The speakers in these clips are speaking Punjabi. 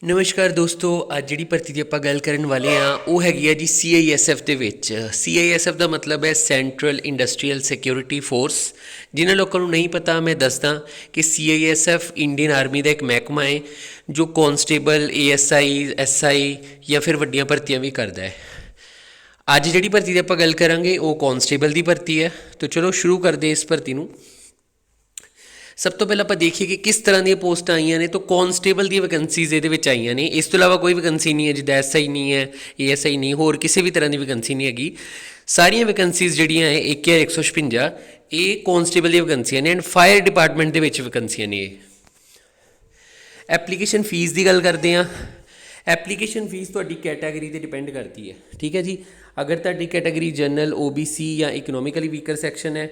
ਨਮਸਕਾਰ ਦੋਸਤੋ, ਅੱਜ ਜਿਹੜੀ ਭਰਤੀ ਦੀ ਆਪਾਂ ਗੱਲ ਕਰਨ ਵਾਲੇ ਹਾਂ ਉਹ ਹੈਗੀ ਆ ਜੀ CISF ਦੇ ਵਿੱਚ। CISF ਦਾ ਮਤਲਬ ਹੈ ਸੈਂਟਰਲ ਇੰਡਸਟਰੀਅਲ ਸਿਕਿਉਰਿਟੀ ਫੋਰਸ। ਜਿਨ੍ਹਾਂ ਲੋਕਾਂ ਨੂੰ ਨਹੀਂ ਪਤਾ ਮੈਂ ਦੱਸਦਾ ਕਿ CISF ਇੰਡੀਅਨ ਆਰਮੀ ਦਾ ਇੱਕ ਮਹਿਕਮਾ ਹੈ ਜੋ ਕੌਂਸਟੇਬਲ, ASI, SI ਜਾਂ ਫਿਰ ਵੱਡੀਆਂ ਭਰਤੀਆਂ ਵੀ ਕਰਦਾ ਹੈ। ਅੱਜ ਜਿਹੜੀ ਭਰਤੀ ਦੀ ਆਪਾਂ ਗੱਲ ਕਰਾਂਗੇ ਉਹ ਕੌਂਸਟੇਬਲ ਦੀ ਭਰਤੀ ਹੈ। ਤਾਂ ਚਲੋ ਸ਼ੁਰੂ ਕਰਦੇ ਇਸ ਭਰਤੀ ਨੂੰ। ਸਭ ਤੋਂ ਪਹਿਲਾਂ ਆਪਾਂ ਦੇਖੀਏ ਕਿ ਕਿਸ ਤਰ੍ਹਾਂ ਦੀਆਂ ਪੋਸਟਾਂ ਆਈਆਂ ਨੇ। ਤਾਂ ਕੌਂਸਟੇਬਲ ਦੀਆਂ ਵੈਕੈਂਸੀਜ਼ ਇਹਦੇ ਵਿੱਚ ਆਈਆਂ ਨੇ। ਇਸ ਤੋਂ ਇਲਾਵਾ ਕੋਈ ਵੈਕੈਂਸੀ ਨਹੀਂ ਹੈ, ਜਿੱਦਾਂ SI ਨਹੀਂ ਹੈ, ASI ਨਹੀਂ, ਹੋਰ ਕਿਸੇ ਵੀ ਤਰ੍ਹਾਂ ਦੀ ਵੈਕੈਂਸੀ ਨਹੀਂ ਹੈਗੀ। ਸਾਰੀਆਂ ਵੈਕੈਂਸੀਜ਼ ਜਿਹੜੀਆਂ ਹੈ 1156 ਇਹ ਕੌਂਸਟੇਬਲ ਦੀਆਂ ਵੈਕੈਂਸੀਆਂ ਨੇ ਐਂਡ ਫਾਇਰ ਡਿਪਾਰਟਮੈਂਟ ਦੇ ਵਿੱਚ ਵੈਕੈਂਸੀਆਂ ਨੇ। ਇਹ ਐਪਲੀਕੇਸ਼ਨ ਫੀਸ ਦੀ ਗੱਲ ਕਰਦੇ ਹਾਂ। ਐਪਲੀਕੇਸ਼ਨ ਫੀਸ ਤੁਹਾਡੀ ਕੈਟਾਗਰੀ 'ਤੇ ਡਿਪੈਂਡ ਕਰਦੀ ਹੈ, ਠੀਕ ਹੈ ਜੀ। ਅਗਰ ਤੁਹਾਡੀ ਕੈਟਾਗਰੀ ਜਨਰਲ, OBC ਜਾਂ ਇਕਨੋਮਿਕਲੀ ਵੀਕਰ ਸੈਕਸ਼ਨ ਹੈ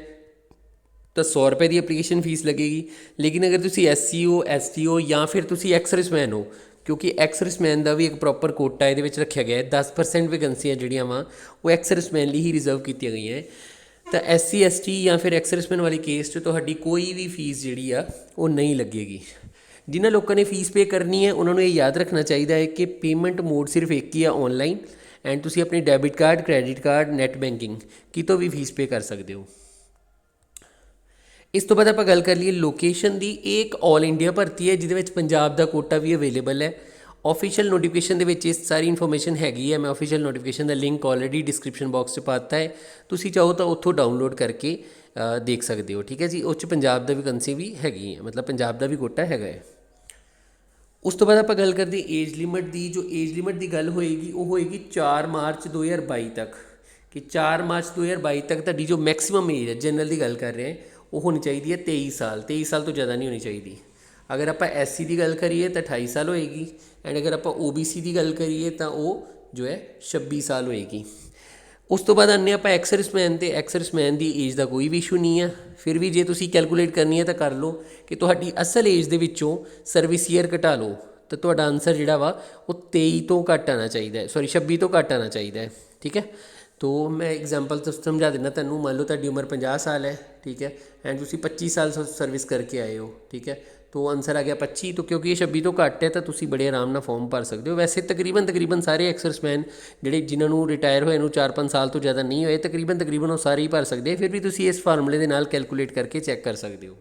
ਤਾਂ 100 ਰੁਪਏ ਦੀ ਐਪਲੀਕੇਸ਼ਨ ਫੀਸ ਲੱਗੇਗੀ। ਲੇਕਿਨ ਅਗਰ ਤੁਸੀਂ SCO, STO ਜਾਂ ਫਿਰ ਤੁਸੀਂ ਐਕਸ-ਸਰਵਿਸਮੈਨ ਹੋ, ਕਿਉਂਕਿ ਐਕਸ-ਸਰਵਿਸਮੈਨ ਦਾ ਵੀ ਇੱਕ ਪ੍ਰੋਪਰ ਕੋਟਾ ਇਹਦੇ ਵਿੱਚ ਰੱਖਿਆ ਗਿਆ ਹੈ। 10% ਵੈਕੈਂਸੀਆਂ ਜਿਹੜੀਆਂ ਵਾ ਉਹ ਐਕਸ-ਸਰਵਿਸਮੈਨ ਲਈ ਹੀ ਰਿਜ਼ਰਵ ਕੀਤੀਆਂ ਗਈਆਂ ਹੈ। ਤਾਂ SC, ST ਜਾਂ ਫਿਰ ਐਕਸ-ਸਰਵਿਸਮੈਨ ਵਾਲੀ ਕੇਸ 'ਚ ਤੁਹਾਡੀ ਕੋਈ ਵੀ ਫੀਸ ਜਿਹੜੀ ਆ ਉਹ ਨਹੀਂ ਲੱਗੇਗੀ। ਜਿਨ੍ਹਾਂ ਲੋਕਾਂ ਨੇ ਫੀਸ ਪੇ ਕਰਨੀ ਹੈ ਉਹਨਾਂ ਨੂੰ ਇਹ ਯਾਦ ਰੱਖਣਾ ਚਾਹੀਦਾ ਹੈ ਕਿ ਪੇਮੈਂਟ ਮੋਡ ਸਿਰਫ ਇੱਕ ਹੀ ਆ, ਔਨਲਾਈਨ। ਐਂਡ ਤੁਸੀਂ ਆਪਣੀ debit card, credit card, net banking ਕਿਤੋਂ ਵੀ ਫੀਸ ਪੇ ਕਰ ਸਕਦੇ ਹੋ। ਇਸ ਤੋਂ ਬਾਅਦ ਆਪਾਂ ਗੱਲ ਕਰ ਲਈਏ ਲੋਕੇਸ਼ਨ ਦੀ। ਇਹ ਇੱਕ ਆਲ ਇੰਡੀਆ ਭਰਤੀ ਹੈ ਜਿਹਦੇ ਵਿੱਚ ਪੰਜਾਬ ਦਾ ਕੋਟਾ ਵੀ ਅਵੇਲੇਬਲ ਹੈ। ਆਫੀਸ਼ੀਅਲ ਨੋਟੀਫਿਕੇਸ਼ਨ ਦੇ ਵਿੱਚ ਇਹ ਸਾਰੀ ਇਨਫੋਰਮੇਸ਼ਨ ਹੈਗੀ ਹੈ। ਮੈਂ ਆਫੀਸ਼ੀਅਲ ਨੋਟੀਫਿਕੇਸ਼ਨ ਦਾ ਲਿੰਕ ਆਲਰੇਡੀ ਡਿਸਕ੍ਰਿਪਸ਼ਨ ਬਾਕਸ 'ਚ ਪਾਤਾ ਹੈ, ਤੁਸੀਂ ਚਾਹੋ ਤਾਂ ਉੱਥੋਂ ਡਾਊਨਲੋਡ ਕਰਕੇ ਦੇਖ ਸਕਦੇ ਹੋ, ਠੀਕ ਹੈ ਜੀ। ਉਹ 'ਚ ਪੰਜਾਬ ਦਾ ਵੈਕੈਂਸੀ ਵੀ ਹੈਗੀ ਹੈ, ਮਤਲਬ ਪੰਜਾਬ ਦਾ ਵੀ ਕੋਟਾ ਹੈਗਾ ਹੈ। ਉਸ ਤੋਂ ਬਾਅਦ ਆਪਾਂ ਗੱਲ ਕਰਦੇ ਏਜ ਲਿਮਿਟ ਦੀ। ਜੋ ਏਜ ਲਿਮਿਟ ਦੀ ਗੱਲ ਹੋਏਗੀ ਉਹ ਹੋਏਗੀ 4 ਮਾਰਚ 2022 ਤੱਕ, ਕਿ 4 ਮਾਰਚ 2022 ਤੱਕ ਤੁਹਾਡੀ ਜੋ ਮੈਕਸਿਮਮ ਏਜ ਹੈ, ਜਨਰਲ ਦੀ ਗੱਲ ਕਰ ਰਹੇ ਹਾਂ, ਉਹ ਹੋਣੀ ਚਾਹੀਦੀ ਹੈ 23 ਸਾਲ। 23 ਸਾਲ ਤੋਂ ਜ਼ਿਆਦਾ ਨਹੀਂ ਹੋਣੀ ਚਾਹੀਦੀ। ਅਗਰ ਆਪਾਂ SC ਦੀ ਗੱਲ ਕਰੀਏ ਤਾਂ 28 ਸਾਲ ਹੋਏਗੀ ਐਂਡ ਅਗਰ ਆਪਾਂ OBC ਦੀ ਗੱਲ ਕਰੀਏ ਤਾਂ ਉਹ ਜੋ ਹੈ 26 ਸਾਲ ਹੋਏਗੀ। ਉਸ ਤੋਂ ਬਾਅਦ ਆਉਂਦੇ ਆਪਾਂ ਐਕਸ-ਸਰਵਿਸਮੈਨ 'ਤੇ। ਐਕਸ-ਸਰਵਿਸਮੈਨ ਦੀ ਏਜ ਦਾ ਕੋਈ ਵੀ ਇਸ਼ੂ ਨਹੀਂ ਹੈ। ਫਿਰ ਵੀ ਜੇ ਤੁਸੀਂ ਕੈਲਕੂਲੇਟ ਕਰਨੀ ਹੈ ਤਾਂ ਕਰ ਲਓ ਕਿ ਤੁਹਾਡੀ ਅਸਲ ਏਜ ਦੇ ਵਿੱਚੋਂ ਸਰਵਿਸ ਈਅਰ ਘਟਾ ਲਓ ਤਾਂ ਤੁਹਾਡਾ ਆਨਸਰ ਜਿਹੜਾ ਵਾ ਉਹ 23 ਤੋਂ ਘੱਟ ਆਉਣਾ ਚਾਹੀਦਾ ਹੈ, 26 ਤੋਂ ਘੱਟ ਆਉਣਾ ਚਾਹੀਦਾ ਹੈ, ਠੀਕ ਹੈ। ਤੋ ਮੈਂ ਐਗਜ਼ਾਮਪਲ ਤੋਂ ਸਮਝਾ ਦਿੰਦਾ ਤੁਹਾਨੂੰ। ਮੰਨ ਲਓ ਤੁਹਾਡੀ ਉਮਰ 50 ਸਾਲ ਹੈ, ਠੀਕ ਹੈ, ਐਂਡ ਤੁਸੀਂ 25 ਸਾਲ ਸਰਵਿਸ ਕਰਕੇ ਆਏ ਹੋ, ਠੀਕ ਹੈ। ਤੋ ਆਨਸਰ ਆ ਗਿਆ 25। ਤੋਂ ਕਿਉਂਕਿ ਇਹ 26 ਤੋਂ ਘੱਟ ਹੈ ਤਾਂ ਤੁਸੀਂ ਬੜੇ ਆਰਾਮ ਨਾਲ ਫਾਰਮ ਭਰ ਸਕਦੇ ਹੋ। ਵੈਸੇ ਤਕਰੀਬਨ ਸਾਰੇ ਐਕਸ-ਸਰਵਿਸਮੈਨ ਜਿਹੜੇ ਜਿਨ੍ਹਾਂ ਨੂੰ ਰਿਟਾਇਰ ਹੋਏ ਨੂੰ 4-5 ਸਾਲ ਤੋਂ ਜ਼ਿਆਦਾ ਨਹੀਂ ਹੋਏ, ਤਕਰੀਬਨ ਉਹ ਸਾਰੇ ਹੀ ਭਰ ਸਕਦੇ। ਫਿਰ ਵੀ ਤੁਸੀਂ ਇਸ ਫਾਰਮੂਲੇ ਦੇ ਨਾਲ ਕੈਲਕੂਲੇਟ ਕਰਕੇ ਚੈੱਕ ਕਰ ਸਕਦੇ ਹੋ।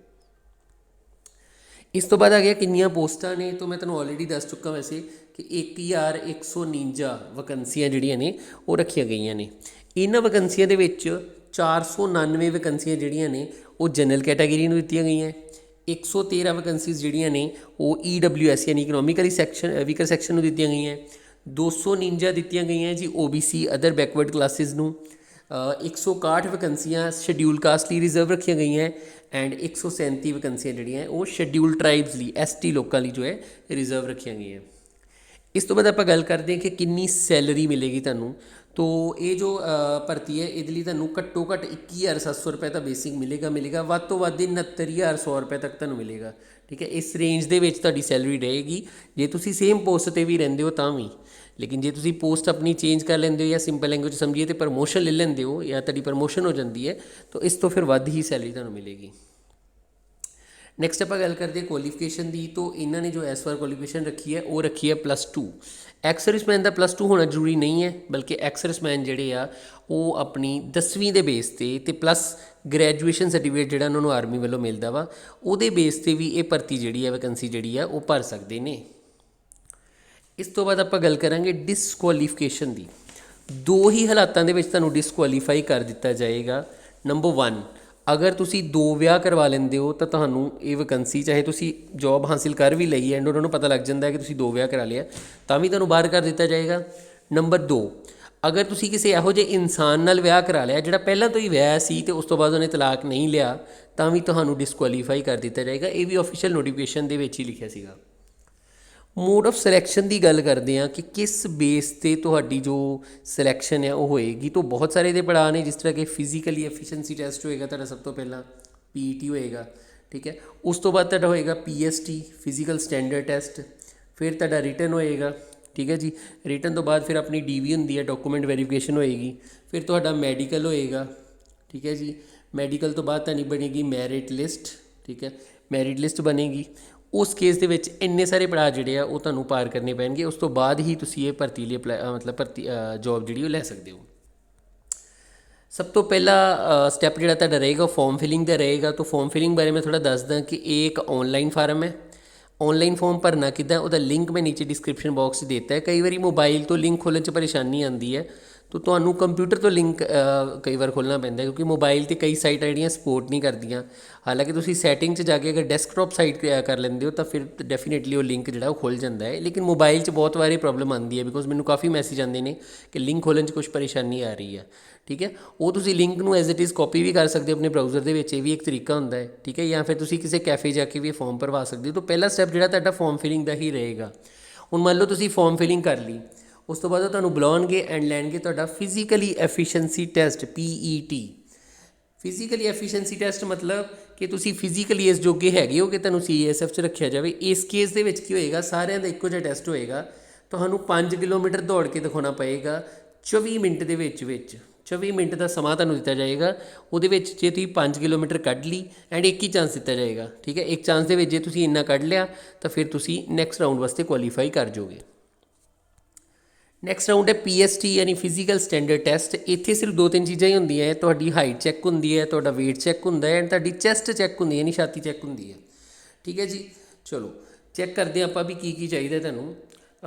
ਇਸ ਤੋਂ ਬਾਅਦ ਆ ਗਿਆ ਕਿੰਨੀਆਂ ਪੋਸਟਾਂ ਨੇ। ਤਾਂ ਮੈਂ ਤੁਹਾਨੂੰ ਆਲਰੇਡੀ ਦੱਸ ਚੁੱਕਾ ਵੈਸੇ ਕਿ 1149 ਵੈਕੈਂਸੀਆਂ ਜਿਹੜੀਆਂ ਨੇ ਉਹ ਰੱਖੀਆਂ ਗਈਆਂ ਨੇ। ਇਹਨਾਂ ਵੈਕੈਂਸੀਆਂ ਦੇ ਵਿੱਚ 499 ਵੈਕੈਂਸੀਆਂ ਜਿਹੜੀਆਂ ਨੇ ਉਹ ਜਨਰਲ ਕੈਟਾਗਰੀ ਨੂੰ ਦਿੱਤੀਆਂ ਗਈਆਂ। 113 ਵੈਕੈਂਸੀਜ਼ ਜਿਹੜੀਆਂ ਨੇ ਉਹ EWS ਯਾਨੀ ਇਕਨੋਮਿਕਲੀ ਵੀਕਰ ਸੈਕਸ਼ਨ ਨੂੰ ਦਿੱਤੀਆਂ ਗਈਆਂ। 249 ਦਿੱਤੀਆਂ ਗਈਆਂ ਜੀ OBC ਅਦਰ ਬੈਕਵਰਡ ਕਲਾਸਿਸ ਨੂੰ। 161 ਵੈਕੈਂਸੀਆਂ ਸ਼ਡਿਊਲ ਕਾਸਟ ਲਈ ਰਿਜ਼ਰਵ ਰੱਖੀਆਂ ਗਈਆਂ ਐਂਡ 137 ਵੈਕੈਂਸੀਆਂ ਜਿਹੜੀਆਂ ਉਹ ਸ਼ਡਿਊਲ ਟਰਾਈਬਸ ਲਈ, ST ਲੋਕਾਂ ਲਈ ਜੋ ਹੈ ਰਿਜ਼ਰਵ ਰੱਖੀਆਂ ਗਈਆਂ। ਇਸ ਤੋਂ ਬਾਅਦ ਆਪਾਂ ਗੱਲ ਕਰਦੇ ਹਾਂ ਕਿ ਕਿੰਨੀ ਸੈਲਰੀ ਮਿਲੇਗੀ ਤੁਹਾਨੂੰ। ਤੋ ਇਹ ਜੋ ਭਰਤੀ ਹੈ ਇਹਦੇ ਲਈ ਤੁਹਾਨੂੰ ਘੱਟੋ ਘੱਟ 21,700 ਰੁਪਏ ਤਾਂ ਬੇਸਿਕ ਮਿਲੇਗਾ। ਵੱਧ ਤੋਂ ਵੱਧ 69,100 ਰੁਪਏ ਤੱਕ ਤੁਹਾਨੂੰ ਮਿਲੇਗਾ, ਠੀਕ ਹੈ। ਇਸ ਰੇਂਜ ਦੇ ਵਿੱਚ ਤੁਹਾਡੀ ਸੈਲਰੀ ਰਹੇਗੀ ਜੇ ਤੁਸੀਂ ਸੇਮ ਪੋਸਟ 'ਤੇ ਵੀ ਰਹਿੰਦੇ ਹੋ ਤਾਂ ਵੀ। ਲੇਕਿਨ ਜੇ ਤੁਸੀਂ ਪੋਸਟ ਆਪਣੀ ਚੇਂਜ ਕਰ ਲੈਂਦੇ ਹੋ ਜਾਂ ਸਿੰਪਲ ਲੈਂਗੁਏਜ ਸਮਝੀਏ ਤਾਂ ਪ੍ਰਮੋਸ਼ਨ ਲੈ ਲੈਂਦੇ ਹੋ ਜਾਂ ਤੁਹਾਡੀ ਪ੍ਰਮੋਸ਼ਨ ਹੋ ਜਾਂਦੀ ਹੈ ਤਾਂ ਇਸ ਤੋਂ ਫਿਰ ਵੱਧ ਹੀ ਸੈਲਰੀ ਤੁਹਾਨੂੰ ਮਿਲੇਗੀ। ਨੈਕਸਟ ਆਪਾਂ ਗੱਲ ਕਰਦੇ ਕੁਆਲੀਫਿਕੇਸ਼ਨ ਦੀ। ਤੋਂ ਇਹਨਾਂ ਨੇ ਜੋ ਇਸ ਵਾਰ ਕੁਆਲੀਫਿਕੇਸ਼ਨ ਰੱਖੀ ਹੈ ਉਹ ਰੱਖੀ ਹੈ +2। ਐਕਸ-ਸਰਵਿਸਮੈਨ ਦਾ +2 ਹੋਣਾ ਜ਼ਰੂਰੀ ਨਹੀਂ ਹੈ, ਬਲਕਿ ਐਕਸ-ਸਰਵਿਸਮੈਨ ਜਿਹੜੇ ਆ ਉਹ ਆਪਣੀ 10ਵੀਂ ਦੇ ਬੇਸ 'ਤੇ ਪਲੱਸ ਗ੍ਰੈਜੂਏਸ਼ਨ ਸਰਟੀਫਿਕੇਟ ਜਿਹੜਾ ਉਹਨਾਂ ਨੂੰ ਆਰਮੀ ਵੱਲੋਂ ਮਿਲਦਾ ਵਾ ਉਹਦੇ ਬੇਸ 'ਤੇ ਵੀ ਇਹ ਭਰਤੀ ਜਿਹੜੀ ਹੈ ਵੈਕੈਂਸੀ ਜਿਹੜੀ ਆ ਉਹ ਭਰ ਸਕਦੇ ਨੇ। ਇਸ ਤੋਂ ਬਾਅਦ ਆਪਾਂ ਗੱਲ ਕਰਾਂਗੇ ਡਿਸਕੁਆਲੀਫਿਕੇਸ਼ਨ ਦੀ। 2 ਹੀ ਹਾਲਾਤਾਂ ਦੇ ਵਿੱਚ ਤੁਹਾਨੂੰ ਡਿਸਕੁਆਲੀਫਾਈ ਕਰ ਦਿੱਤਾ ਜਾਏਗਾ। ਨੰਬਰ 1, ਅਗਰ ਤੁਸੀਂ 2 ਵਿਆਹ ਕਰਵਾ ਲੈਂਦੇ ਹੋ ਤਾਂ ਤੁਹਾਨੂੰ ਇਹ ਵੈਕੈਂਸੀ, ਚਾਹੇ ਤੁਸੀਂ ਜੋਬ ਹਾਸਿਲ ਕਰ ਵੀ ਲਈ ਐਂਡ ਉਹਨਾਂ ਨੂੰ ਪਤਾ ਲੱਗ ਜਾਂਦਾ ਕਿ ਤੁਸੀਂ 2 ਵਿਆਹ ਕਰਾ ਲਿਆ, ਤਾਂ ਵੀ ਤੁਹਾਨੂੰ ਬਾਹਰ ਕਰ ਦਿੱਤਾ ਜਾਏਗਾ। ਨੰਬਰ 2, ਅਗਰ ਤੁਸੀਂ ਕਿਸੇ ਇਹੋ ਜਿਹੇ ਇਨਸਾਨ ਨਾਲ ਵਿਆਹ ਕਰਾ ਲਿਆ ਜਿਹੜਾ ਪਹਿਲਾਂ ਤੋਂ ਹੀ ਵਿਆਹ ਸੀ ਅਤੇ ਉਸ ਤੋਂ ਬਾਅਦ ਉਹਨੇ ਤਲਾਕ ਨਹੀਂ ਲਿਆ, ਤਾਂ ਵੀ ਤੁਹਾਨੂੰ ਡਿਸਕੁਆਲੀਫਾਈ ਕਰ ਦਿੱਤਾ ਜਾਏਗਾ। ਇਹ ਵੀ ਆਫੀਸ਼ੀਅਲ ਨੋਟੀਫਿਕੇਸ਼ਨ ਦੇ ਵਿੱਚ ਹੀ ਲਿਖਿਆ ਸੀਗਾ। ਮੋਡ ਆਫ ਸਿਲੈਕਸ਼ਨ ਦੀ ਗੱਲ ਕਰਦੇ ਹਾਂ ਕਿ ਕਿਸ ਬੇਸ 'ਤੇ ਤੁਹਾਡੀ ਜੋ ਸਿਲੈਕਸ਼ਨ ਹੈ ਉਹ ਹੋਏਗੀ। ਤਾਂ ਬਹੁਤ ਸਾਰੇ ਇਹਦੇ ਪੜਾਅ ਨੇ, ਜਿਸ ਤਰ੍ਹਾਂ ਕਿ ਫਿਜ਼ੀਕਲੀ ਐਫੀਸ਼ੀਐਂਸੀ ਟੈਸਟ ਹੋਏਗਾ ਤੁਹਾਡਾ ਸਭ ਤੋਂ ਪਹਿਲਾਂ, PET ਹੋਏਗਾ, ਠੀਕ ਹੈ। ਉਸ ਤੋਂ ਬਾਅਦ ਤੁਹਾਡਾ ਹੋਏਗਾ PST ਫਿਜ਼ੀਕਲ ਸਟੈਂਡਰਡ ਟੈਸਟ। ਫਿਰ ਤੁਹਾਡਾ ਰਿਟਨ ਹੋਏਗਾ, ਠੀਕ ਹੈ ਜੀ। ਰਿਟਨ ਤੋਂ ਬਾਅਦ ਫਿਰ ਆਪਣੀ DV ਹੁੰਦੀ ਹੈ, ਡਾਕੂਮੈਂਟ ਵੈਰੀਫਿਕੇਸ਼ਨ ਹੋਏਗੀ। ਫਿਰ ਤੁਹਾਡਾ ਮੈਡੀਕਲ ਹੋਏਗਾ, ਠੀਕ ਹੈ ਜੀ। ਮੈਡੀਕਲ ਤੋਂ ਬਾਅਦ ਤੁਹਾਡੀ ਬਣੇਗੀ ਮੈਰਿਟ ਲਿਸਟ, ਠੀਕ ਹੈ, ਮੈਰਿਟ ਲਿਸਟ ਬਣੇਗੀ। उस केस ਦੇ ਵਿੱਚ ਇੰਨੇ ਸਾਰੇ ਪੜਾਅ ਜਿਹੜੇ ਆ ਉਹ ਤੁਹਾਨੂੰ ਪਾਰ ਕਰਨੇ ਪੈਣਗੇ। ਉਸ ਤੋਂ ਬਾਅਦ ਹੀ ਤੁਸੀਂ ਇਹ ਭਰਤੀ ਲਈ ਮਤਲਬ ਭਰਤੀ ਜੋਬ ਜਿਹੜੀ ਉਹ ਲੈ ਸਕਦੇ ਹੋ। ਸਭ ਤੋਂ ਪਹਿਲਾ ਸਟੈਪ ਜਿਹੜਾ ਤੁਹਾਡਾ ਰਹੇਗਾ ਫਾਰਮ ਫਿਲਿੰਗ ਦਾ ਰਹੇਗਾ। ਤਾਂ ਫਾਰਮ ਫਿਲਿੰਗ ਬਾਰੇ ਮੈਂ ਥੋੜ੍ਹਾ ਦੱਸਦਾ ਕਿ ਇਹ ਇੱਕ ਔਨਲਾਈਨ ਫਾਰਮ ਹੈ। ਔਨਲਾइन फॉर्म भरना किदा, ਉਹਦਾ लिंक मैं नीचे डिस्क्रिप्शन बॉक्स 'ਚ देता है। कई बार मोबाइल तो लिंक खोलने 'ਚ परेशानी आती है, तो ਤੁਹਾਨੂੰ ਕੰਪਿਊਟਰ ਤੋਂ ਲਿੰਕ ਕਈ ਵਾਰ ਖੋਲ੍ਹਣਾ ਪੈਂਦਾ, ਕਿਉਂਕਿ ਮੋਬਾਈਲ 'ਤੇ ਕਈ ਸਾਈਟਾਂ ਜਿਹੜੀਆਂ ਸਪੋਰਟ ਨਹੀਂ ਕਰਦੀਆਂ। ਹਾਲਾਂਕਿ ਤੁਸੀਂ ਸੈਟਿੰਗ 'ਚ ਜਾ ਕੇ ਅਗਰ ਡੈਸਕਟਾਪ ਸਾਈਟ ਕਰ ਲੈਂਦੇ ਹੋ ਤਾਂ ਫਿਰ ਡੈਫੀਨੇਟਲੀ ਉਹ ਲਿੰਕ ਜਿਹੜਾ ਉਹ ਖੁੱਲ੍ਹ ਜਾਂਦਾ ਹੈ। ਲੇਕਿਨ ਮੋਬਾਈਲ 'ਚ ਬਹੁਤ ਵਾਰੀ ਪ੍ਰੋਬਲਮ ਆਉਂਦੀ ਹੈ, ਬਿਕੋਜ਼ ਮੈਨੂੰ ਕਾਫੀ ਮੈਸੇਜ ਆਉਂਦੇ ਨੇ ਕਿ ਲਿੰਕ ਖੋਲ੍ਹਣ 'ਚ ਕੁਛ ਪਰੇਸ਼ਾਨੀ ਆ ਰਹੀ ਹੈ। ਠੀਕ ਹੈ, ਉਹ ਤੁਸੀਂ ਲਿੰਕ ਨੂੰ ਐਜ਼ ਇਟ ਇਜ਼ ਕਾਪੀ ਵੀ ਕਰ ਸਕਦੇ ਹੋ ਆਪਣੇ ਬਰਾਊਜ਼ਰ ਦੇ ਵਿੱਚ, ਇਹ ਵੀ ਇੱਕ ਤਰੀਕਾ ਹੁੰਦਾ ਹੈ। ਠੀਕ ਹੈ, ਜਾਂ ਫਿਰ ਤੁਸੀਂ ਕਿਸੇ ਕੈਫੇ ਜਾ ਕੇ ਵੀ ਫਾਰਮ ਭਰਵਾ ਸਕਦੇ ਹੋ। ਤਾਂ ਪਹਿਲਾ ਸਟੈਪ ਜਿਹੜਾ ਤੁਹਾਡਾ ਫਾਰਮ ਫਿਲਿੰਗ ਦਾ ਹੀ ਰਹੇਗਾ। ਹੁਣ ਮੰਨ ਲਓ ਤੁਸੀਂ ਫਾਰਮ ਫਿਲਿੰਗ ਕਰ ਲਈ, ਉਸ ਤੋਂ ਬਾਅਦ ਉਹ ਤੁਹਾਨੂੰ ਬੁਲਾਉਣਗੇ ਐਂਡ ਲੈਣਗੇ ਤੁਹਾਡਾ physically efficiency test PET। Physically efficiency test ਮਤਲਬ ਕਿ ਤੁਸੀਂ ਫਿਜ਼ੀਕਲੀ ਇਸ ਜੋਗੇ ਹੈਗੇ ਹੋ ਕਿ ਤੁਹਾਨੂੰ CASF 'ਚ ਰੱਖਿਆ ਜਾਵੇ। ਇਸ ਕੇਸ ਦੇ ਵਿੱਚ ਕੀ ਹੋਏਗਾ, ਸਾਰਿਆਂ ਦਾ ਇੱਕੋ ਜਿਹਾ ਟੈਸਟ ਹੋਏਗਾ। ਤੁਹਾਨੂੰ 5 ਕਿਲੋਮੀਟਰ ਦੌੜ ਕੇ ਦਿਖਾਉਣਾ ਪਏਗਾ 24 ਮਿੰਟ ਦੇ ਵਿੱਚ 24 ਮਿੰਟ ਦਾ ਸਮਾਂ ਤੁਹਾਨੂੰ ਦਿੱਤਾ ਜਾਏਗਾ। ਉਹਦੇ ਵਿੱਚ ਜੇ ਤੁਸੀਂ 5 ਕਿਲੋਮੀਟਰ ਕੱਢ ਲਈ ਐਂਡ ਇੱਕ ਹੀ ਚਾਂਸ ਦਿੱਤਾ ਜਾਏਗਾ। ਠੀਕ ਹੈ, ਇੱਕ ਚਾਂਸ ਦੇ ਵਿੱਚ ਜੇ ਤੁਸੀਂ ਇੰਨਾ ਕੱਢ ਲਿਆ ਤਾਂ ਫਿਰ ਤੁਸੀਂ ਨੈਕਸਟ ਰਾਊਂਡ ਵਾਸਤੇ ਕੁਆਲੀਫਾਈ ਕਰ ਜਾਓਗੇ। ਨੈਕਸਟ ਰਾਊਂਡ ਹੈ PST ਯਾਨੀ ਫਿਜ਼ੀਕਲ ਸਟੈਂਡਰਡ ਟੈਸਟ। ਇੱਥੇ ਸਿਰਫ 2-3 ਚੀਜ਼ਾਂ ਹੀ ਹੁੰਦੀਆਂ ਹੈ, ਤੁਹਾਡੀ ਹਾਈਟ ਚੈੱਕ ਹੁੰਦੀ ਹੈ, ਤੁਹਾਡਾ weight ਚੈੱਕ ਹੁੰਦਾ ਹੈ ਐਂਡ ਤੁਹਾਡੀ ਚੈਸਟ ਚੈੱਕ ਹੁੰਦੀ ਹੈ, ਯਾਨੀ ਛਾਤੀ ਚੈੱਕ ਹੁੰਦੀ ਹੈ। ਠੀਕ ਹੈ ਜੀ, ਚਲੋ ਚੈੱਕ ਕਰਦੇ ਹਾਂ ਆਪਾਂ ਵੀ ਕੀ ਚਾਹੀਦਾ ਤੁਹਾਨੂੰ।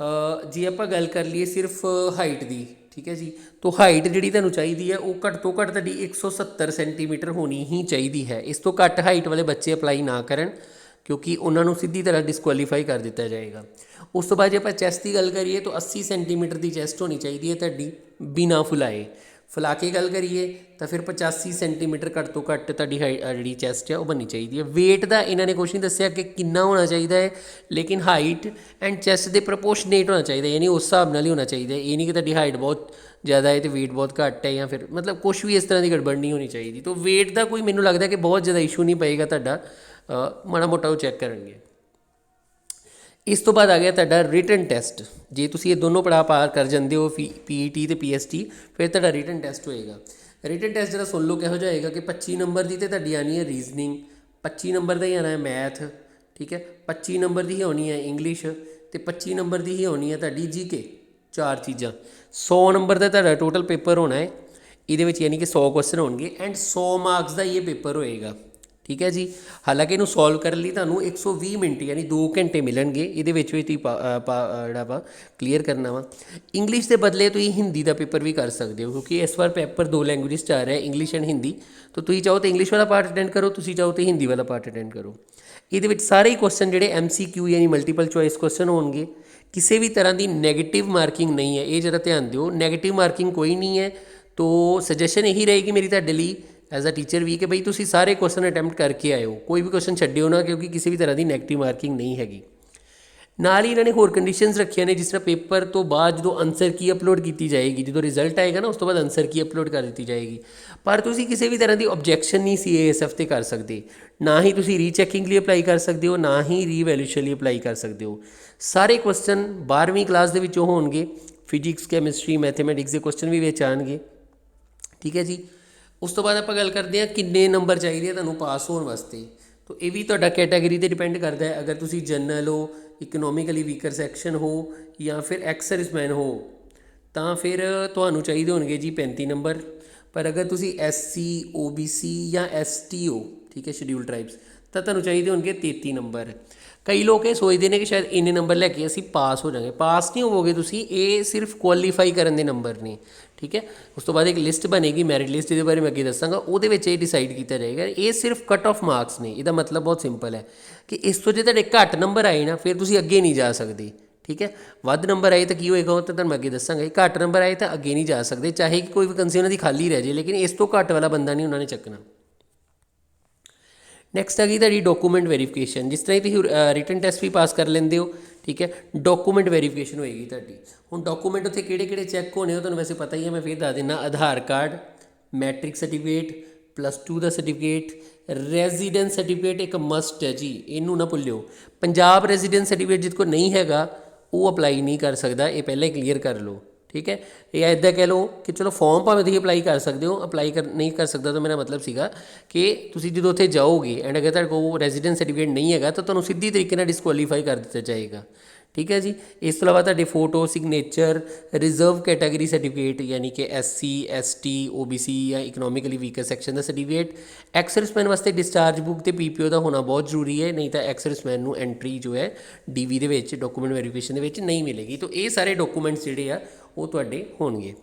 ਜੇ ਆਪਾਂ ਗੱਲ ਕਰ ਲਈਏ ਸਿਰਫ ਹਾਈਟ ਦੀ, ਠੀਕ ਹੈ ਜੀ, ਤਾਂ ਹਾਈਟ ਜਿਹੜੀ ਤੁਹਾਨੂੰ ਚਾਹੀਦੀ ਹੈ ਉਹ ਘੱਟ ਤੋਂ ਘੱਟ ਤੁਹਾਡੀ 170 ਸੈਂਟੀਮੀਟਰ ਹੋਣੀ ਹੀ ਚਾਹੀਦੀ ਹੈ। ਇਸ ਤੋਂ ਘੱਟ ਹਾਈਟ ਵਾਲੇ ਬੱਚੇ ਅਪਲਾਈ ਨਾ ਕਰਨ, ਕਿਉਂਕਿ ਉਹਨਾਂ ਨੂੰ ਸਿੱਧੀ ਤਰ੍ਹਾਂ ਡਿਸਕੁਆਲੀਫਾਈ ਕਰ ਦਿੱਤਾ ਜਾਏਗਾ। ਉਸ ਤੋਂ ਬਾਅਦ ਜੇ ਆਪਾਂ ਚੈਸਟ ਦੀ ਗੱਲ ਕਰੀਏ ਤਾਂ 80 ਸੈਂਟੀਮੀਟਰ ਦੀ ਚੈਸਟ ਹੋਣੀ ਚਾਹੀਦੀ ਹੈ ਤੁਹਾਡੀ ਬਿਨਾਂ ਫੁਲਾਏ। ਫੁਲਾ ਕੇ ਗੱਲ ਕਰੀਏ ਤਾਂ ਫਿਰ 85 ਸੈਂਟੀਮੀਟਰ ਘੱਟ ਤੋਂ ਘੱਟ ਤੁਹਾਡੀ ਜਿਹੜੀ ਚੈਸਟ ਹੈ ਉਹ ਬਣਨੀ ਚਾਹੀਦੀ ਹੈ। ਵੇਟ ਦਾ ਇਹਨਾਂ ਨੇ ਕੁਛ ਨਹੀਂ ਦੱਸਿਆ ਕਿ ਕਿੰਨਾ ਹੋਣਾ ਚਾਹੀਦਾ ਹੈ, ਲੇਕਿਨ ਹਾਈਟ ਐਂਡ ਚੈਸਟ ਦੇ ਪ੍ਰਪੋਰਸ਼ਨੇਟ ਹੋਣਾ ਚਾਹੀਦਾ, ਯਾਨੀ ਉਸ ਹਿਸਾਬ ਨਾਲ ਹੀ ਹੋਣਾ ਚਾਹੀਦਾ। ਇਹ ਨਹੀਂ ਕਿ ਤੁਹਾਡੀ ਹਾਈਟ ਬਹੁਤ ਜ਼ਿਆਦਾ ਹੈ ਅਤੇ ਵੇਟ ਬਹੁਤ ਘੱਟ ਹੈ, ਜਾਂ ਫਿਰ ਮਤਲਬ ਕੁਛ ਵੀ ਇਸ ਤਰ੍ਹਾਂ ਦੀ ਗੜਬੜ ਨਹੀਂ ਹੋਣੀ ਚਾਹੀਦੀ। ਤਾਂ ਵੇਟ ਦਾ ਕੋਈ ਮੈਨੂੰ ਲੱਗਦਾ ਕਿ ਬਹੁਤ ਜ਼ਿਆਦਾ ਇਸ਼ੂ ਨਹੀਂ ਪਏਗਾ ਤੁਹਾਡਾ, ਮਾੜਾ ਮੋਟਾ ਉਹ ਚੈੱਕ ਕਰਨਗੇ। ਇਸ ਤੋਂ ਬਾਅਦ ਆ ਗਿਆ ਤੁਹਾਡਾ ਰਿਟਨ ਟੈਸਟ। ਜੇ ਤੁਸੀਂ ਇਹ ਦੋਨੋਂ ਪੜਾਅ ਪਾਰ ਕਰ ਜਾਂਦੇ ਹੋ PET ਅਤੇ PST, ਫਿਰ ਤੁਹਾਡਾ ਰਿਟਨ ਟੈਸਟ ਹੋਏਗਾ। ਰਿਟਨ ਟੈਸਟ ਜਿਹੜਾ ਸੁਣ ਲਓ ਕਿਹੋ ਜਿਹਾ ਹੋਏਗਾ ਕਿ 25 ਨੰਬਰ ਦੀ ਤਾਂ ਤੁਹਾਡੀ ਆਉਣੀ ਹੈ ਰੀਜ਼ਨਿੰਗ, 25 ਨੰਬਰ ਦਾ ਹੀ ਆਉਣਾ ਹੈ ਮੈਥ, ਠੀਕ ਹੈ, 25 ਨੰਬਰ ਦੀ ਹੀ ਆਉਣੀ ਹੈ ਇੰਗਲਿਸ਼, ਅਤੇ 25 ਨੰਬਰ ਦੀ ਹੀ ਆਉਣੀ ਹੈ ਤੁਹਾਡੀ GK। 4 ਚੀਜ਼ਾਂ। 100 ਨੰਬਰ ਦਾ ਤੁਹਾਡਾ ਟੋਟਲ ਪੇਪਰ ਹੋਣਾ ਹੈ, ਇਹਦੇ ਵਿੱਚ ਯਾਨੀ ਕਿ 100 ਕੁਐਸਚਨ ਹੋਣਗੇ ਐਂਡ 100 ਮਾਰਕਸ ਦਾ ਇਹ ਪੇਪਰ ਹੋਏਗਾ। ਠੀਕ ਹੈ ਜੀ, ਹਾਲਾਂਕਿ ਇਹਨੂੰ ਸੋਲਵ ਕਰਨ ਲਈ ਤੁਹਾਨੂੰ 120 ਮਿੰਟ ਯਾਨੀ 2 ਘੰਟੇ ਮਿਲਣਗੇ, ਇਹਦੇ ਵਿੱਚ ਵੀ ਤੁਸੀਂ ਜਿਹੜਾ ਵਾ ਕਲੀਅਰ ਕਰਨਾ ਵਾ। ਇੰਗਲਿਸ਼ ਦੇ ਬਦਲੇ ਤੁਸੀਂ ਹਿੰਦੀ ਦਾ ਪੇਪਰ ਵੀ ਕਰ ਸਕਦੇ ਹੋ, ਕਿਉਂਕਿ ਇਸ ਵਾਰ ਪੇਪਰ 2 ਲੈਂਗੁਏਜ 'ਚ ਆ ਰਿਹਾ, ਇੰਗਲਿਸ਼ ਐਂਡ ਹਿੰਦੀ। ਤਾਂ ਤੁਸੀਂ ਚਾਹੋ ਤਾਂ ਇੰਗਲਿਸ਼ ਵਾਲਾ ਪਾਰਟ ਅਟੈਂਡ ਕਰੋ, ਤੁਸੀਂ ਚਾਹੋ ਤਾਂ ਹਿੰਦੀ ਵਾਲਾ ਪਾਰਟ ਅਟੈਂਡ ਕਰੋ। ਇਹਦੇ ਵਿੱਚ ਸਾਰੇ ਹੀ ਕੁਐਸਚਨ ਜਿਹੜੇ MCQ ਯਾਨੀ ਮਲਟੀਪਲ ਚੋਇਸ ਕੁਐਸਚਨ ਹੋਣਗੇ। ਕਿਸੇ ਵੀ ਤਰ੍ਹਾਂ ਦੀ ਨੈਗੇਟਿਵ ਮਾਰਕਿੰਗ ਨਹੀਂ ਹੈ, ਇਹ ਜ਼ਰਾ ਧਿਆਨ ਦਿਓ। ਨੈਗੇਟਿਵ ਮਾਰਕਿੰਗ ਕੋਈ ਨਹੀਂ ਹੈ। ਤੋ ਸਜੈਸ਼ਨ ਇਹੀ ਰਹੇਗੀ ਮੇਰੀ ਤੁਹਾਡੇ ਲਈ ਐਜ਼ ਅ ਟੀਚਰ ਵੀ ਕਿ ਬਈ ਤੁਸੀਂ ਸਾਰੇ ਕੁਐਸਚਨ ਅਟੈਂਪਟ ਕਰਕੇ ਆਇਓ, ਕੋਈ ਵੀ ਕੁਐਸਚਨ ਛੱਡਿਓ ਨਾ, ਕਿਉਂਕਿ ਕਿਸੇ ਵੀ ਤਰ੍ਹਾਂ ਦੀ ਨੈਗੇਟਿਵ ਮਾਰਕਿੰਗ ਨਹੀਂ ਹੈਗੀ। ਨਾਲ ਹੀ ਇਹਨਾਂ ਨੇ ਹੋਰ ਕੰਡੀਸ਼ਨਸ ਰੱਖੀਆਂ ਨੇ, ਜਿਸ ਤਰ੍ਹਾਂ ਪੇਪਰ ਤੋਂ ਬਾਅਦ ਜਦੋਂ ਆਨਸਰ ਕੀ ਅਪਲੋਡ ਕੀਤੀ ਜਾਏਗੀ, ਜਦੋਂ ਰਿਜ਼ਲਟ ਆਏਗਾ ਨਾ ਉਸ ਤੋਂ ਬਾਅਦ ਆਨਸਰ ਕੀ ਅਪਲੋਡ ਕਰ ਦਿੱਤੀ ਜਾਏਗੀ। ਪਰ ਤੁਸੀਂ ਕਿਸੇ ਵੀ ਤਰ੍ਹਾਂ ਦੀ ਓਬਜੈਕਸ਼ਨ ਨਹੀਂ CASF 'ਤੇ ਕਰ ਸਕਦੇ, ਨਾ ਹੀ ਤੁਸੀਂ ਰੀਚੈਕਿੰਗ ਲਈ ਅਪਲਾਈ ਕਰ ਸਕਦੇ ਹੋ, ਨਾ ਹੀ ਰੀਵੈਲੂਏਸ਼ਨ ਲਈ ਅਪਲਾਈ ਕਰ ਸਕਦੇ ਹੋ। ਸਾਰੇ ਕੁਐਸਚਨ 12ਵੀਂ ਕਲਾਸ ਦੇ ਵਿੱਚੋਂ ਹੋਣਗੇ, ਫਿਜ਼ਿਕਸ, ਕੈਮਿਸਟਰੀ, ਮੈਥਮੈਟਿਕਸ ਦੇ ਕੁਐਸਚਨ ਵੀ ਵਿੱਚ ਆਉਣਗੇ। ਠੀਕ ਹੈ ਜੀ, ਉਸ ਤੋਂ ਬਾਅਦ ਆਪਾਂ ਗੱਲ ਕਰਦੇ ਹਾਂ ਕਿੰਨੇ ਨੰਬਰ ਚਾਹੀਦੇ ਆ ਤੁਹਾਨੂੰ ਪਾਸ ਹੋਣ ਵਾਸਤੇ। ਤਾਂ ਇਹ ਵੀ ਤੁਹਾਡਾ ਕੈਟਾਗਰੀ 'ਤੇ ਡਿਪੈਂਡ ਕਰਦਾ ਹੈ। ਅਗਰ ਤੁਸੀਂ ਜਨਰਲ ਹੋ, ਇਕਨੋਮਿਕਲੀ ਵੀਕਰ ਸੈਕਸ਼ਨ ਹੋ, ਜਾਂ ਫਿਰ ਐਕਸ ਸਰਵਿਸਮੈਨ ਹੋ, ਤਾਂ ਫਿਰ ਤੁਹਾਨੂੰ ਚਾਹੀਦੇ ਹੋਣਗੇ ਜੀ 35 ਨੰਬਰ। ਪਰ ਅਗਰ ਤੁਸੀਂ SC OBC ਜਾਂ ST ਹੋ, ਠੀਕ ਹੈ, ਸ਼ਡਿਊਲ ਟਰਾਈਬਸ, ਤਾਂ ਤੁਹਾਨੂੰ ਚਾਹੀਦੇ ਹੋਣਗੇ 33 ਨੰਬਰ। ਕਈ ਲੋਕ ਇਹ ਸੋਚਦੇ ਨੇ ਕਿ ਸ਼ਾਇਦ ਇੰਨੇ ਨੰਬਰ ਲੈ ਕੇ ਅਸੀਂ ਪਾਸ ਹੋ ਜਾਵਾਂਗੇ। ਪਾਸ ਨਹੀਂ ਹੋਵੋਗੇ ਤੁਸੀਂ, ਇਹ ਸਿਰਫ ਕੁਆਲੀਫਾਈ ਕਰਨ ਦੇ ਨੰਬਰ ਨੇ। ਠੀਕ ਹੈ, ਉਸ ਤੋਂ ਬਾਅਦ ਇੱਕ ਲਿਸਟ ਬਣੇਗੀ, ਮੈਰਿਟ ਲਿਸਟ, ਜਿਹਦੇ ਬਾਰੇ ਮੈਂ ਅੱਗੇ ਦੱਸਾਂਗਾ। ਉਹਦੇ ਵਿੱਚ ਇਹ ਡਿਸਾਈਡ ਕੀਤਾ ਜਾਏਗਾ। ਇਹ ਸਿਰਫ ਕੱਟ ਆਫ ਮਾਰਕਸ ਨੇ। ਇਹਦਾ ਮਤਲਬ ਬਹੁਤ ਸਿੰਪਲ ਹੈ ਕਿ ਇਸ ਤੋਂ ਜੇ ਤੁਹਾਡੇ ਘੱਟ ਨੰਬਰ ਆਏ ਨਾ, ਫਿਰ ਤੁਸੀਂ ਅੱਗੇ ਨਹੀਂ ਜਾ ਸਕਦੇ। ਠੀਕ ਹੈ, ਵੱਧ ਨੰਬਰ ਆਏ ਤਾਂ ਕੀ ਹੋਏਗਾ ਉਹ ਤਾਂ ਤੁਹਾਨੂੰ ਮੈਂ ਅੱਗੇ ਦੱਸਾਂਗਾ। ਘੱਟ ਨੰਬਰ ਆਏ ਤਾਂ ਅੱਗੇ ਨਹੀਂ ਜਾ ਸਕਦੇ, ਚਾਹੇ ਕਿ ਕੋਈ ਵੈਕੈਂਸੀ ਉਹਨਾਂ ਦੀ ਖਾਲੀ ਰਹਿ ਜਾਏ, ਲੇਕਿਨ ਇਸ ਤੋਂ ਘੱਟ ਵਾਲਾ ਬੰਦਾ ਨਹੀਂ ਉਹਨਾਂ ਨੇ ਚੱਕਣਾ। ਨੈਕਸਟ ਆ ਗਈ ਤੁਹਾਡੀ ਡਾਕੂਮੈਂਟ ਵੈਰੀਫਿਕੇਸ਼ਨ। ਜਿਸ ਤਰ੍ਹਾਂ ਹੀ ਤੁਸੀਂ ਰਿਟਨ ਟੈਸਟ ਵੀ ਪਾਸ ਕਰ ਲੈਂਦੇ ਹੋ, ਠੀਕ ਹੈ, ਡਾਕੂਮੈਂਟ ਵੈਰੀਫਿਕੇਸ਼ਨ ਹੋਏਗੀ ਤੁਹਾਡੀ। ਹੁਣ ਡਾਕੂਮੈਂਟ ਉੱਥੇ ਕਿਹੜੇ ਕਿਹੜੇ ਚੈੱਕ ਹੋਣੇ ਉਹ ਤੁਹਾਨੂੰ ਵੈਸੇ ਪਤਾ ਹੀ ਹੈ, ਮੈਂ ਫਿਰ ਦੱਸ ਦਿੰਦਾ। ਆਧਾਰ ਕਾਰਡ, ਮੈਟ੍ਰਿਕ ਸਰਟੀਫਿਕੇਟ, +2 ਦਾ ਸਰਟੀਫਿਕੇਟ, ਰੈਜ਼ੀਡੈਂਸ ਸਰਟੀਫਿਕੇਟ ਇੱਕ ਮਸਟ ਹੈ ਜੀ, ਇਹਨੂੰ ਨਾ ਭੁੱਲਿਓ। ਪੰਜਾਬ ਰੈਜ਼ੀਡੈਂਸ ਸਰਟੀਫਿਕੇਟ ਜਿਹਦੇ ਕੋਲ ਨਹੀਂ ਹੈਗਾ ਉਹ ਅਪਲਾਈ ਨਹੀਂ ਕਰ ਸਕਦਾ, ਇਹ ਪਹਿਲਾਂ ਹੀ ਕਲੀਅਰ ਕਰ ਲਓ। ठीक है। या इदा कह लो कि चलो फॉर्म भावें तुसीं अपलाई कर सकते हो, अपलाई कर नहीं कर सकदा तो मेरा मतलब सीगा कि तुसीं जो उत्थे जाओगे एंड अगर तुहाडे कोल रेजिडेंस सर्टिफिकेट नहीं है तो तुहानूं सीधी तरीके नाल डिसकुआलीफाई कर दिता जाएगा। ठीक है जी। इस तो इलावा तुहाडे photo, signature, reserve category certificate यानी कि SC ST OBC या इकनॉमिकली वीकर सैक्शन का सर्टिफिकेट, एक्स सर्विसमैन वास्ते डिस्चार्ज बुक तो PPO का होना बहुत जरूरी है, नहीं तो एक्स सर्विसमैन को एंट्री जो है DV के डॉकूमेंट वेरीफिकेशन के नहीं मिलेगी। तो ये सारे डॉकूमेंट्स जोड़े आ वो तुहाडे होणगे।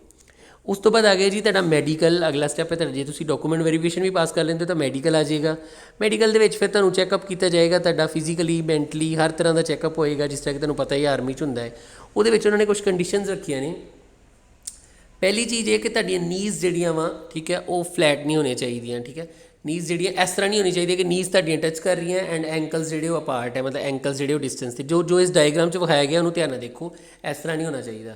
उस तो बाद आ गया जी तुहाडा मैडिकल, अगला स्टैप है तुहाडा जे तुसीं डॉकूमेंट वेरीफिकेशन भी पास कर लेंदे हो तो मैडिकल आ जाएगा। मैडिकल दे विच फिर तुहानूं चैकअप किया जाएगा, तुहाडा फिजिकली मैंटली हर तरह का चैकअप होएगा, जिस तरह कि तुहानूं पता ही आर्मी च हुंदा है। उहदे विच उन्होंने कुछ कंडीशनस रखियां ने। पहली चीज़ ये कि तुहाडीआं नीज़ जिहड़ियां वा ठीक है वो फ्लैट नहीं होनी चाहिए। ठीक है। नीज़ जिहड़ियां इस तरह नहीं होनी चाहिए कि नीज़ तुहाडीआं टच कर रही हैं एंड एंकल्स जिहड़े वो अपार्ट है, मतलब एंकल्स जिहड़े डिस्टेंस से जो इस डायग्राम च विखाया गया उन्होंने ध्यान नाल देखो, इस तरह नहीं होना चाहिए।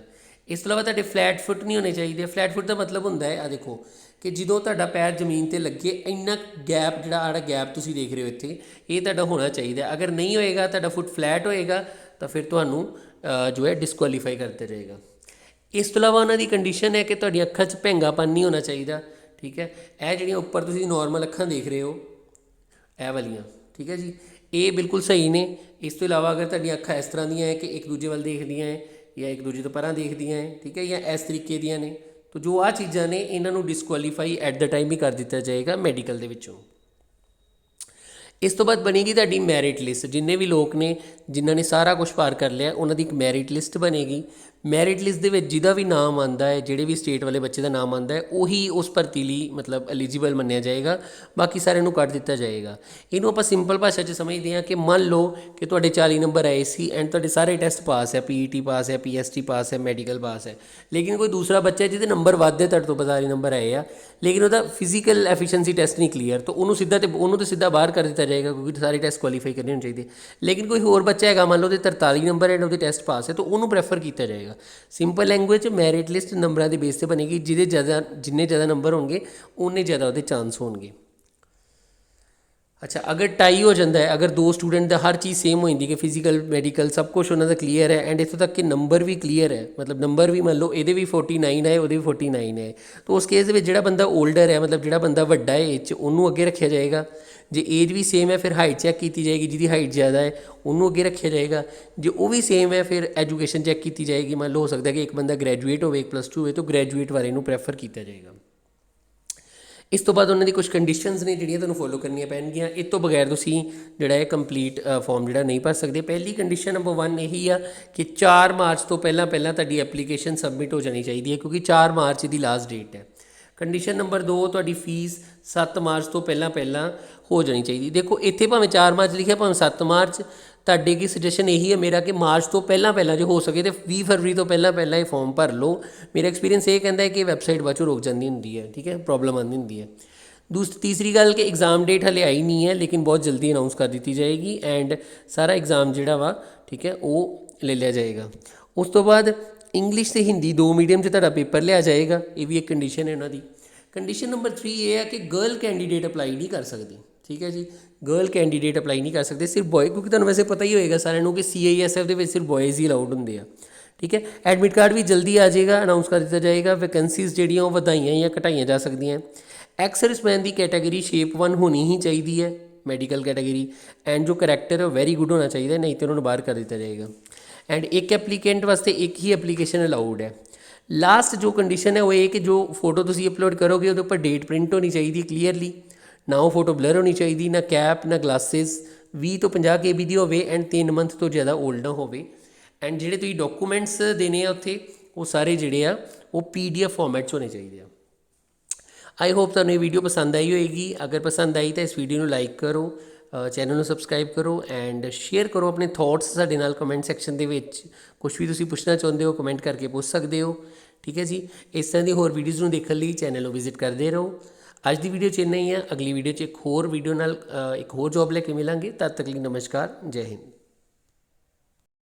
इस तो इलावा तुहाडे फ्लैट फुट नहीं होने चाहिए। फ्लैट फुट का मतलब होंदा है आ देखो कि जो तुहाडा पैर जमीन ते लगे इन्ना गैप जिहड़ा आड़ा गैप तुसीं देख रहे हो इत्थे ये तुहाडा होना चाहिए। अगर नहीं होएगा तुहाडा फुट फ्लैट होएगा तो फिर तुहानूं जो है डिसकुआलीफाई करते रहेगा। इस तो इलावा उन्होंने कंडीशन है कि तुहाडी अखां च भेंगापन नहीं होना चाहिए। ठीक है। यह जिहड़ियां उपर तुसीं नॉर्मल अखां देख रहे हो यह वालियां, ठीक है जी, ये बिल्कुल सही ने। इस तो इलावा अगर तुहाडीआं अखां इस तरह दियां है कि एक दूजे वाल देखदियां है या एक दूजे तो परां देखदियां है, ठीक है, या इस तरीके दियां ने, तो जो आ चीज़ां ने इन्हां नूं डिसकुआलीफाई एट द टाइम ही कर दिता जाएगा मैडिकल दे विचों। इस तो बाद बनेगी तुहाडी मैरिट लिस्ट। जिन्ने भी लोग ने जिन्होंने सारा कुछ पार कर लिया उन्होंने एक मैरिट लिस्ट बनेगी। मैरिट लिस्ट दे विच जिहदा भी नाम आता है, जिहड़े भी स्टेट वाले बच्चे का नाम आता है उही उस भर्ती लई मतलब एलिजिबल मन्निया जाएगा, बाकी सारे नूं कट दिता जाएगा। इनू आपां सिंपल भाषा च समझते हैं कि मान लो कि तुहाडे 40 नंबर आए सी एंड तुहाडे सारे टैसट पास है, PET पास है, PST पास है, मैडिकल पास है, लेकिन कोई दूसरा बच्चा है जिहदे नंबर वध है, तुहाडे तो 42 नंबर आए आ, लेकिन वह फिजिकल एफिशिएंसी टैसट नहीं क्लीयर, तो उन्होंने सीधा तो सीधा बाहर कर दिता जाएगा क्योंकि सारे टैसट क्वालीफाई करने होने चाहिए। लेकिन कोई होर बच्चा है मान लो 43 नंबर है, वो टैसट पास है, तो उन्होंने प्रैफर किया जाएगा। सिंपल लैंगुएज मैरिट लिस्ट नंबरों के बेस से बनेगी, जिन्हें ज़्यादा नंबर होंगे उन्ने ज़्यादा वो चांस होंगे। अच्छा, अगर टाई हो जाता है, अगर दो स्टूडेंट का हर चीज़ सेम हो जाती है कि फिजिकल मैडिकल सब कुछ उन्होंने क्लीयर है एंड इतों तक कि नंबर भी क्लीयर है, मतलब नंबर भी मान लो ये भी 49 है, वो भी 49 है, तो उस केस में जो बंदा ओल्डर है, मतलब जो बंदा वड्डा है एज उन्होंने अगे रखा जाएगा। जे एज भी सेम है फिर हाइट चैक की जाएगी, जिसकी हाइट ज़्यादा है उन्होंने अगे रखा जाएगा। जो वो भी सेम है फिर एजुकेशन चैक की जाएगी। मान लो हो सकता है कि एक बंदा ग्रैजुएट हो, एक +2 हो, तो ग्रैजुएट वाले को प्रैफर किया जाएगा। इस तो बाद उन्होंने कुछ कंडीशनस ने जिहड़ियां तुहानूं फॉलो करनियां पैणगियां। इस तो बगैर तुसीं जिहड़ा है कंप्लीट फॉर्म जिहड़ा नहीं भर सकते। पहली कंडीशन नंबर 1 यही आ कि 4 मार्च तो पहला तुहाडी एप्लीकेशन सबमिट हो जानी चाहिए है, क्योंकि 4 मार्च की लास्ट डेट है। कंडीशन नंबर 2 तुहाडी फीस 7 मार्च तो पहला हो जानी चाहिए। देखो इत्थे भावें 4 मार्च लिखिया भावें 7 मार्च, तुहाडे की सजेशन यही है मेरा कि मार्च तो पहला जो हो सके तो 20 फरवरी तो पहला ये फॉर्म भर लो। मेरा एक्सपीरियंस ये कहता है कि वैबसाइट बाद रुक जाती होंगी है, ठीक है, प्रॉब्लम आती होंगी है। तीसरी गल कि एग्जाम डेट हले आई नहीं है, लेकिन बहुत जल्दी अनाउंस कर दी जाएगी एंड सारा एग्जाम जिहड़ा वा ठीक है वो ले लिया जाएगा। उस तो बाद इंग्लिश ते हिंदी 2 मीडियम से तुहाडा पेपर लिया जाएगा, ये भी एक कंडीशन है उन्होंने। कंडीशन नंबर 3 ये है कि गर्ल कैंडीडेट अपलाई नहीं कर सकती, ठीक है जी, गर्ल कैंडीडेट अपलाई नहीं कर सकते, सिर्फ बॉय, क्योंकि तुहानूं वैसे पता ही होएगा सारिਆਂ कि CISF ਦੇ सिर्फ बॉयज़ ही अलाउड होंगे। ठीक है। एडमिट कार्ड भी जल्दी आ जाएगा, अनाउंस कर दिया जाएगा। वैकेंसीज जिहड़ियां वो वधाइयां या घटाइयां जा सकदियां। एक्स सर्विसमैन की कैटेगरी शेप 1 होनी ही चाहिए है, मैडिकल कैटेगरी, एंड जो करैक्टर है वेरी गुड होना चाहिए, नहीं तो उन्होंने बाहर कर दिया जाएगा। एंड एक एप्लीकेंट वास्ते एक ही एप्लीकेशन अलाउड है। लास्ट जो कंडीशन है वो ये कि जो फोटो तुसीं अपलोड करोगे वो ऊपर डेट प्रिंट होनी चाहिए क्लीयरली, ना वो फोटो ब्लर होनी चाहिए, ना कैप ना ग्लासिस, 20 तो 50 KB की होवे एंड 3 मंथ तो ज़्यादा ओल्ड ना होवे। एंड जिहड़े तुसीं डॉकूमेंट्स देने आ उत्थे वो सारे जिहड़े आ वो PDF फॉर्मेट होने चाहिए। आई होप तुहानूं ये वीडियो पसंद आई होएगी। अगर पसंद आई तो इस वीडियो को लाइक करो, चैनल को सबसक्राइब करो एंड शेयर करो अपने थॉट्स साडे नाल कमेंट सैक्शन दे विच। कुछ भी तुसीं पुछना चाहुंदे हो कमेंट करके पूछ सकते हो, ठीक है जी। इस तरह की होर वीडियोज़ नूं देखण लई चैनल को विजिट करते रहो। अज की वीडियो च इन्ना ही है, अगली वीडियो च एक होर वीडियो नाल एक होर जॉब लैके मिलांगे। तद तक लई नमस्कार, जय हिंद।